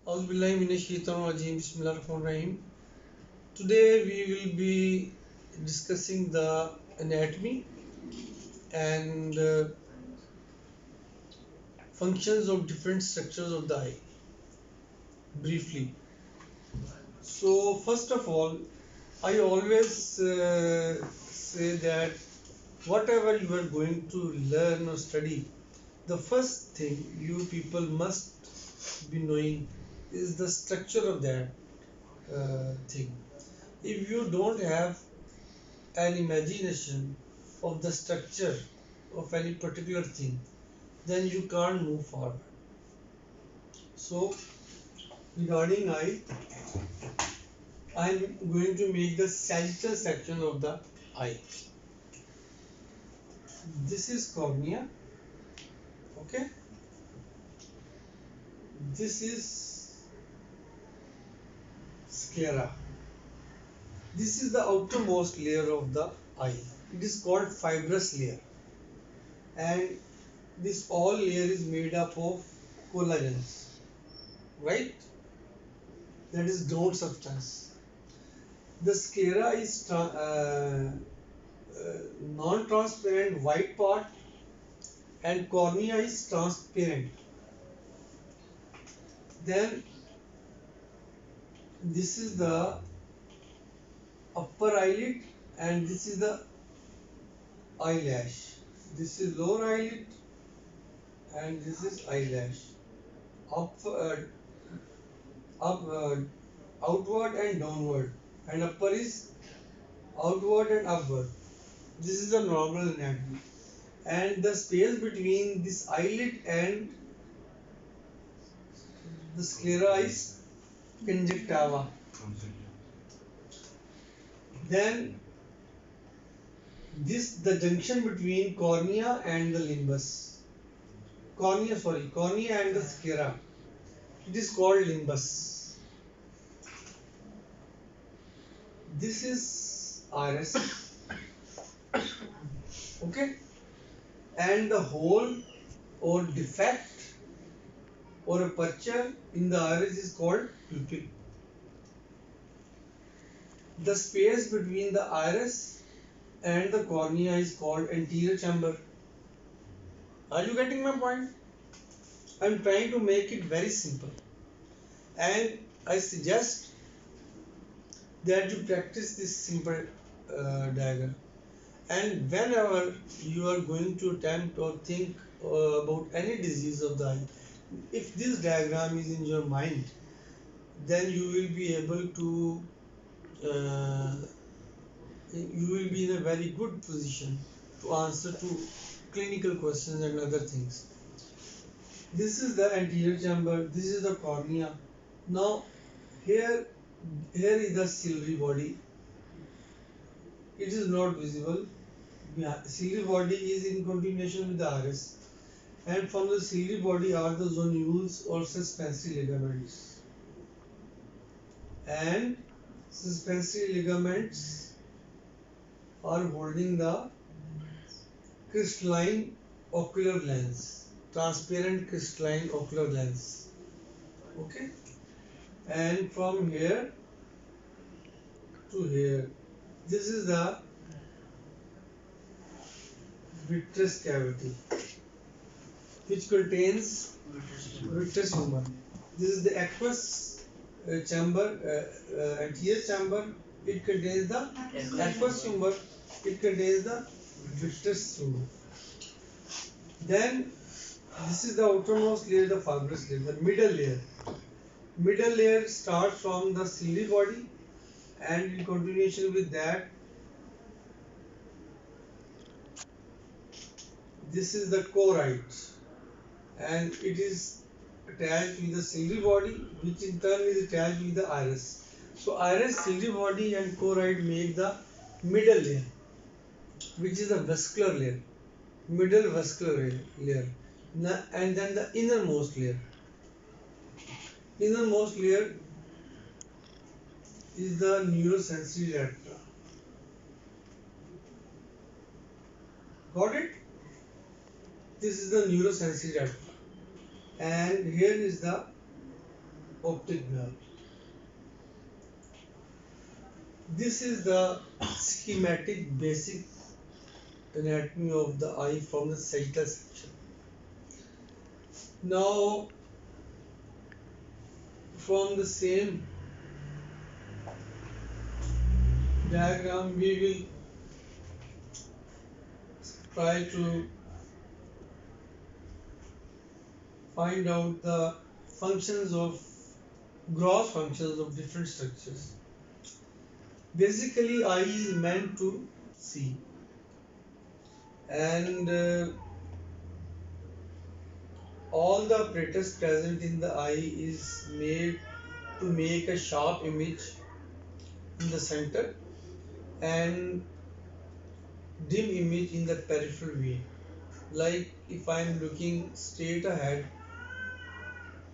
Auzubillahiminash-shaytanir-rajeem. Bismillahir-rahmanir-rahim. Today we will be discussing the anatomy and functions of different structures of the eye briefly. So first of all, I always say that whatever you are going to learn or study, the first thing you people must be knowing is the structure of that thing. If you don't have an imagination of the structure of any particular thing, then you can't move forward. So, regarding eye, I am going to make the sagittal section of the eye. This is cornea, okay? This is sclera. This is the outermost layer of the eye. It is called fibrous layer, and this all layer is made up of collagens, right? That is ground substance. The sclera is non-transparent white part, and cornea is transparent. Then this is the upper eyelid, and this is the eyelash. This is lower eyelid, and this is eyelash. Up, up, outward and downward, and upper is outward and upward. This is the normal anatomy, and the space between this eyelid and the sclera is conjunctiva. Then this the junction between cornea and the limbus. Cornea and the sclera. It is called limbus. This is iris. Okay, and the hole or defect or a puncture in the iris is called pupil. The space between the iris and the cornea is called anterior chamber. Are you getting my point? I am trying to make it very simple, and I suggest that you practice this simple diagram. And whenever you are going to attempt or think about any disease of the eye, if this diagram is in your mind, then you will be able to you will be in a very good position to answer to clinical questions and other things. This is the anterior chamber, this is the cornea. Now here is the ciliary body. It is not visible. Ciliary body is in continuation with the iris, and from the ciliary body are the zonules or suspensory ligaments, and suspensory ligaments are holding the crystalline ocular lens, transparent crystalline ocular lens. Okay, and from here to here, this is the vitreous cavity, which contains vitreous humor. This is the aqueous chamber, anterior chamber. It contains the aqueous humor. It contains the vitreous humor. Then this is the outermost layer, the fibrous layer, the middle layer. Middle layer starts from the ciliary body, and in continuation with that, this is the choroid, and it is attached with the ciliary body, which in turn is attached with the iris. So iris, ciliary body, and choroid make the middle layer, which is the vascular layer, middle vascular layer. And then the innermost layer. Innermost layer is the neurosensory retina. Got it? This is the neurosensory retina, and here is the optic nerve. This is the schematic basic anatomy of the eye from the sagittal section. Now, from the same diagram, we will try to find out the functions of gross functions of different structures. Basically, eye is meant to see, and all the apparatus present in the eye is made to make a sharp image in the center and dim image in the peripheral view. Like if I am looking straight ahead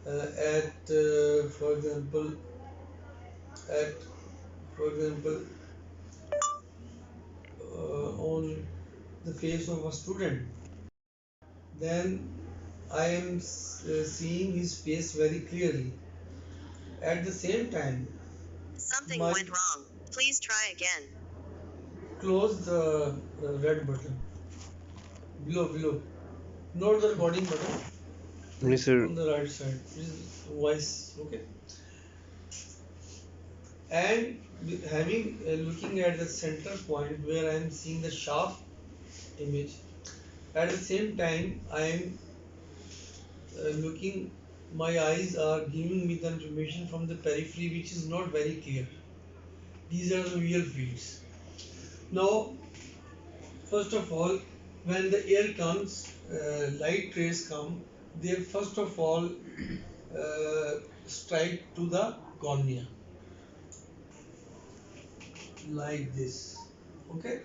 at, at for example, on the face of a student, then I am seeing his face very clearly. At the same time, Something my went wrong. Please try again. close the red button below, not the recording button, Yes, sir. on the right side, which is voice. Okay, and having looking at the center point where I am seeing the sharp image. At the same time, I am looking. My eyes are giving me the information from the periphery, which is not very clear. These are the real fields. Now, first of all, when the air comes, light rays come, they first of all strike to the cornea like this. Okay,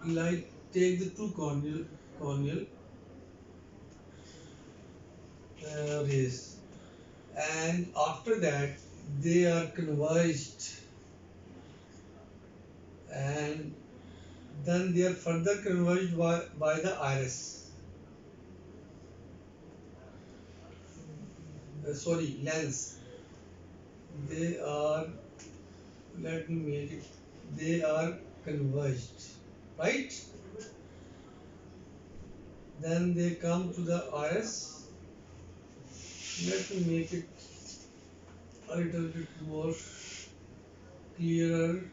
like take the two corneal rays, and after that they are converged, and then they are further converged by the iris. Sorry, lens. They are, let me make it, they are converged, right? Then they come to the iris. Let me make it a little bit more clearer.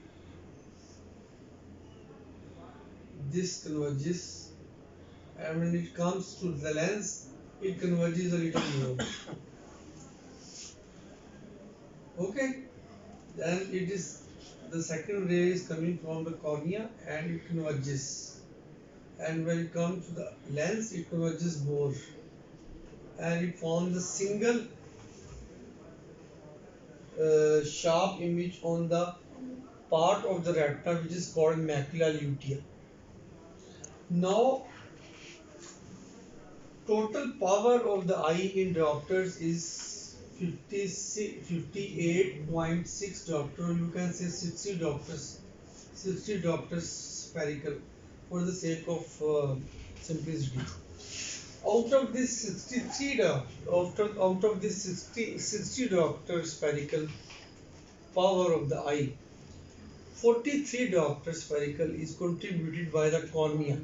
This converges, and when it comes to the lens, it converges a little more. Okay, then it is the second ray is coming from the cornea and it converges, and when it comes to the lens, it converges more, and it forms a single sharp image on the part of the retina which is called macula lutea. Now, total power of the eye in diopters is 58.6 diopter, you can say 60 diopters spherical for the sake of simplicity. Out of this 63 out of this 60 diopter spherical power of the eye, 43 diopter spherical is contributed by the cornea,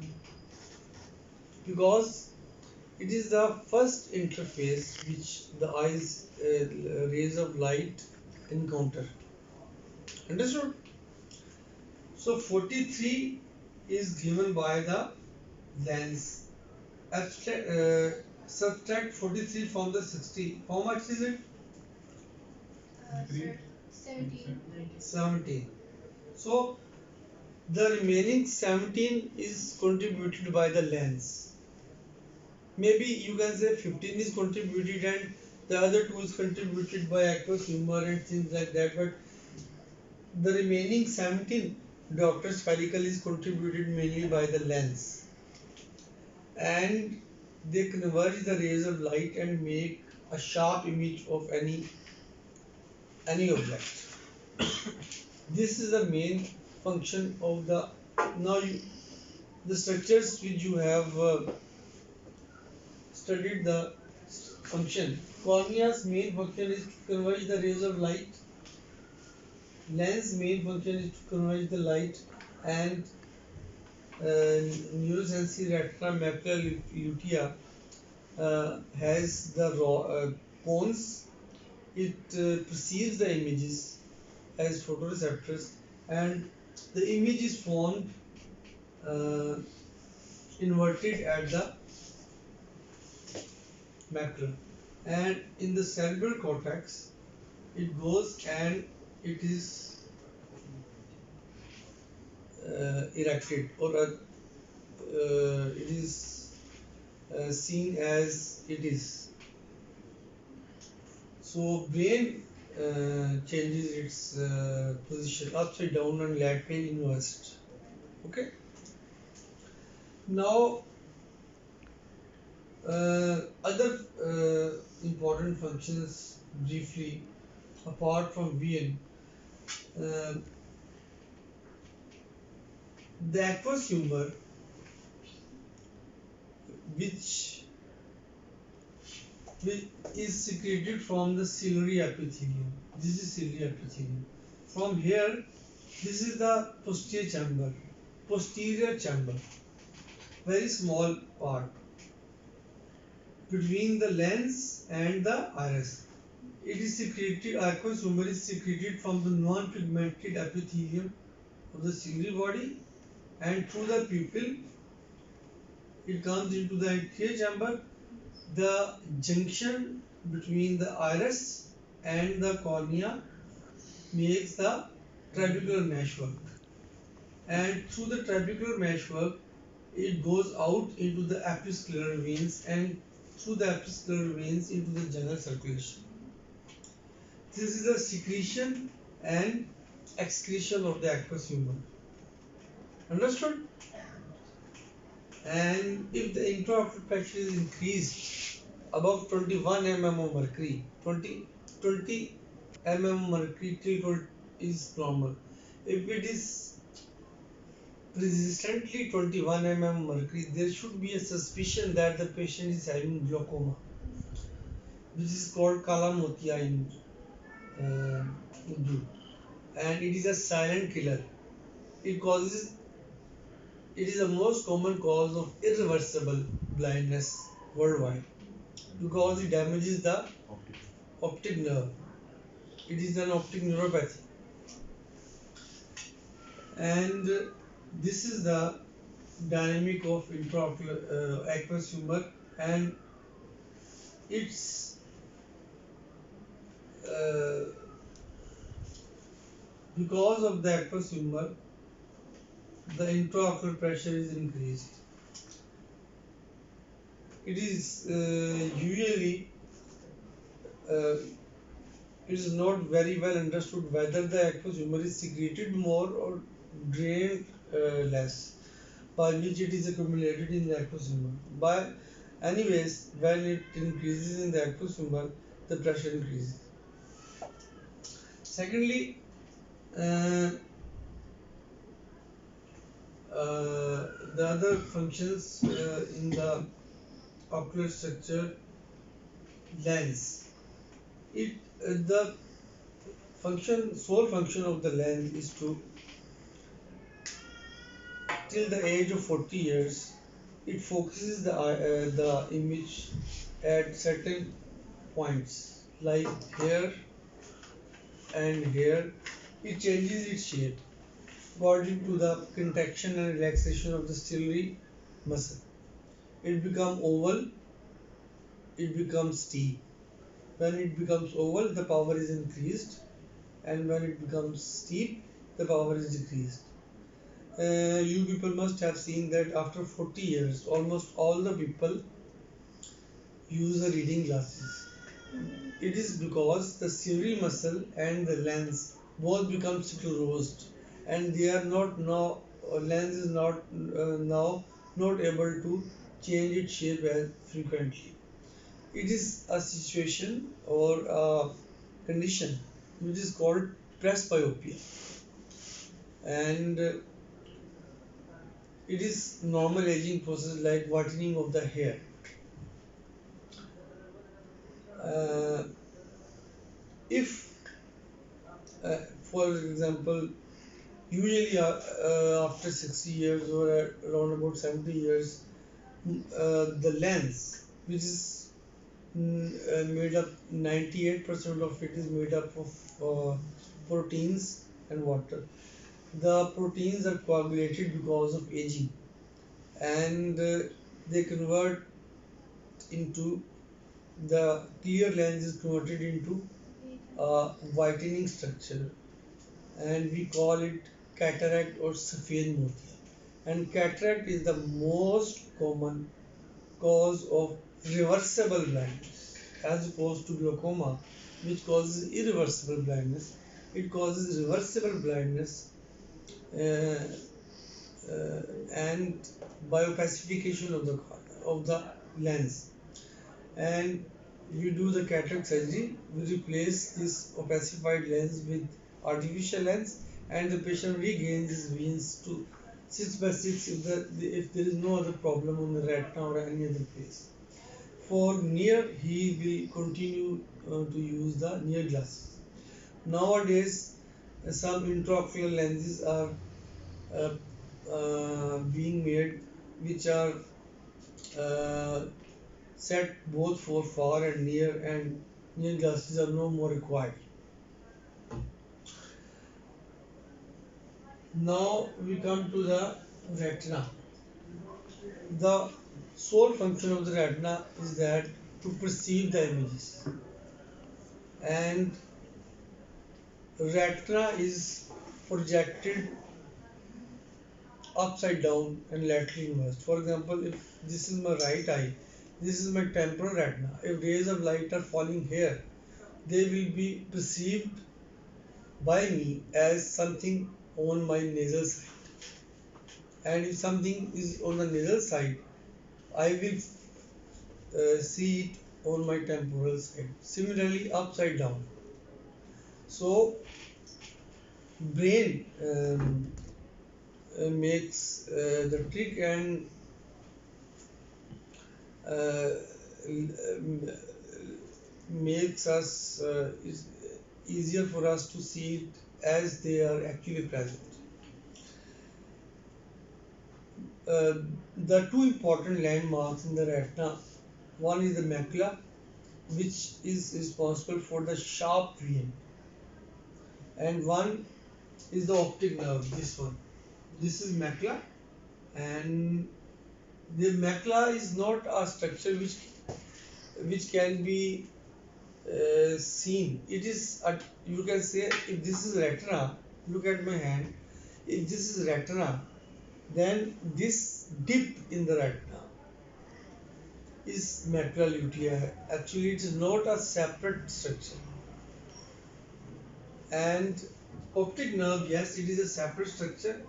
because it is the first interface which the eyes rays of light encounter. Understood? So 43 is given by the lens. Subtract 43 from the 60. How much is it? Sir, 17. 17. So the remaining 17 is contributed by the lens. Maybe you can say 15 is contributed and the other 2 is contributed by aqueous humor and things like that, but the remaining 17 diopter spherical is contributed mainly by the lens, and they converge the rays of light and make a sharp image of any object. This is the main function of the, now the structures which you have studied, the function. Cornea's main function is to converge the rays of light. Lens main function is to converge the light, and neurosensory retina macula lutea has the cones. It perceives the images as photoreceptors, and the image is formed uh, inverted at the macula. And in the cerebral cortex, it goes and it is erected, or it is seen as it is. So brain changes its position upside down and lateral inversed. Okay. Now other important functions briefly apart from vision. Uh, the aqueous humor, which which is secreted from the ciliary epithelium. This is ciliary epithelium. From here, this is the posterior chamber. Posterior chamber, very small part between the lens and the iris. It is secreted. Aqueous humor is secreted from the non-pigmented epithelium of the ciliary body, and through the pupil, it comes into the anterior chamber. The junction between the iris and the cornea makes the trabecular meshwork, and through the trabecular meshwork it goes out into the episcleral veins, and through the episcleral veins into the general circulation. This is the secretion and excretion of the aqueous humor. Understood? And if the intraocular pressure is increased above 21 mm of mercury, 20 mm of mercury till is normal. If it is persistently 21 mm mercury, there should be a suspicion that the patient is having glaucoma, which is called kala motia in Urdu, and it is a silent killer. It causes It is the most common cause of irreversible blindness worldwide because it damages the optic nerve. It is an optic neuropathy, and this is the dynamic of intraocular aqueous humor, and it's uh, because of the aqueous humor the intraocular pressure is increased. It is usually uh, it is not very well understood whether the aqueous humor is secreted more or drained less, by which it is accumulated in the aqueous humor. By anyways, when it increases in the aqueous humor, the pressure increases. Secondly, uh, the other functions in the ocular structure, lens. The sole function of the lens is to, till the age of 40 years, it focuses the image at certain points like here and here. It changes its shape according to the contraction and relaxation of the ciliary muscle. It becomes oval, it becomes steep. When it becomes oval, the power is increased, and when it becomes steep, the power is decreased. You people must have seen that after 40 years, almost all the people use the reading glasses. It is because the ciliary muscle and the lens both become sclerosed, and they are not now, lens is not now not able to change its shape as frequently. It is a situation or a condition which is called presbyopia, and it is normal aging process like whitening of the hair. Uh, if, for example, usually after 60 years or around about 70 years, the lens, which is made up 98% of it is made up of proteins and water. The proteins are coagulated because of aging, and they convert into the clear lens is converted into a whitening structure, and we call it cataract or Safed Motia. And cataract is the most common cause of reversible blindness as opposed to glaucoma, which causes irreversible blindness. It causes reversible blindness, uh, and biopacification of the lens. And we do the cataract surgery. We replace this opacified lens with artificial lens, and the patient regains his visions to 6 by 6 if there is no other problem on the retina or any other place. For near, he will continue to use the near glasses. Nowadays, some intraocular lenses are uh, being made, which are uh, set both for far and near, and near glasses are no more required. Now we come to the retina. The sole function of the retina is that to perceive the images, and retina is projected upside down and laterally inverted. For example, if this is my right eye, this is my temporal retina. If rays of light are falling here, they will be perceived by me as something on my nasal side. And if something is on the nasal side, I will see it on my temporal side. Similarly, upside down. So, brain makes the trick, and uh, makes us is easier for us to see it as they are actually present. Uh, the two important landmarks in the retina, one is the macula, which is responsible for the sharp vision, and one is the optic nerve. This is macula, and the macula is not a structure which can be seen. It is a, you can say, if this is retina, look at my hand. If this is retina, then this dip in the retina is macula lutea. Actually, it is not a separate structure. And optic nerve, yes, it is a separate structure.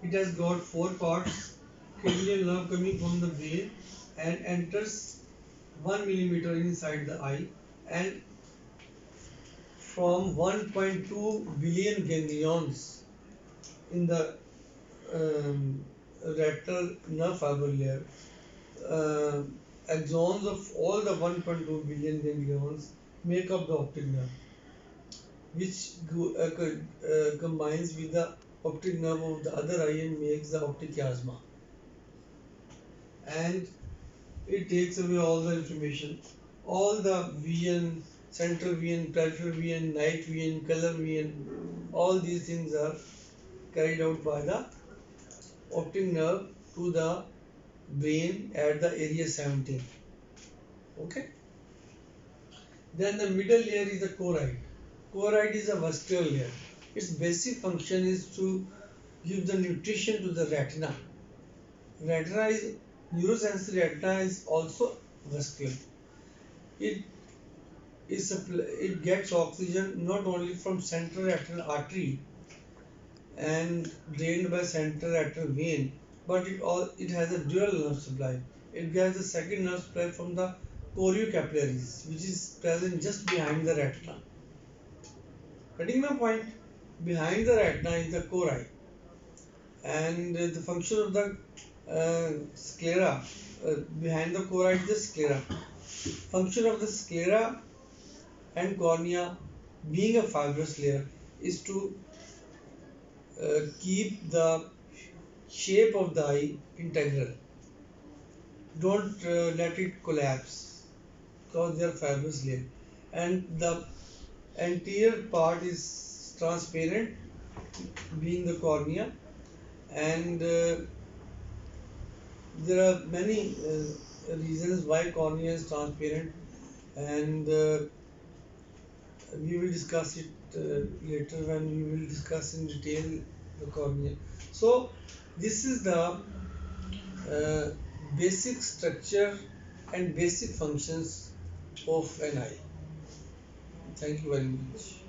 It has got four parts. Cranial nerve coming from the brain and enters 1 millimeter inside the eye, and from 1.2 billion ganglions in the retinal nerve fiber layer. Uh, Axons of all the 1.2 billion ganglions make up the optic nerve, which combines with the optic nerve of the other eye and makes the optic chiasma. And it takes away all the information, all the vision, central vision, peripheral vision, night vision, color vision, all these things are carried out by the optic nerve to the brain at the area 17. Okay. Then the middle layer is the choroid. Choroid is a vascular layer. Its basic function is to give the nutrition to the retina. Retina is neurosensory retina is also vascular. It it gets oxygen not only from central retinal artery and drained by central retinal vein, but it has a dual nerve supply. It gets the second nerve supply from the choriocapillaries, which is present just behind the retina. Getting my point? Behind the retina is the choroid, and the function of the sclera behind the choroid is the sclera. Function of the sclera and cornea, being a fibrous layer, is to keep the shape of the eye integral. Don't let it collapse because they are fibrous layer. And the anterior part is transparent, being the cornea, and there are many reasons why cornea is transparent, and we will discuss it later when we will discuss in detail the cornea. So this is the uh, basic structure and basic functions of an eye. Thank you very much.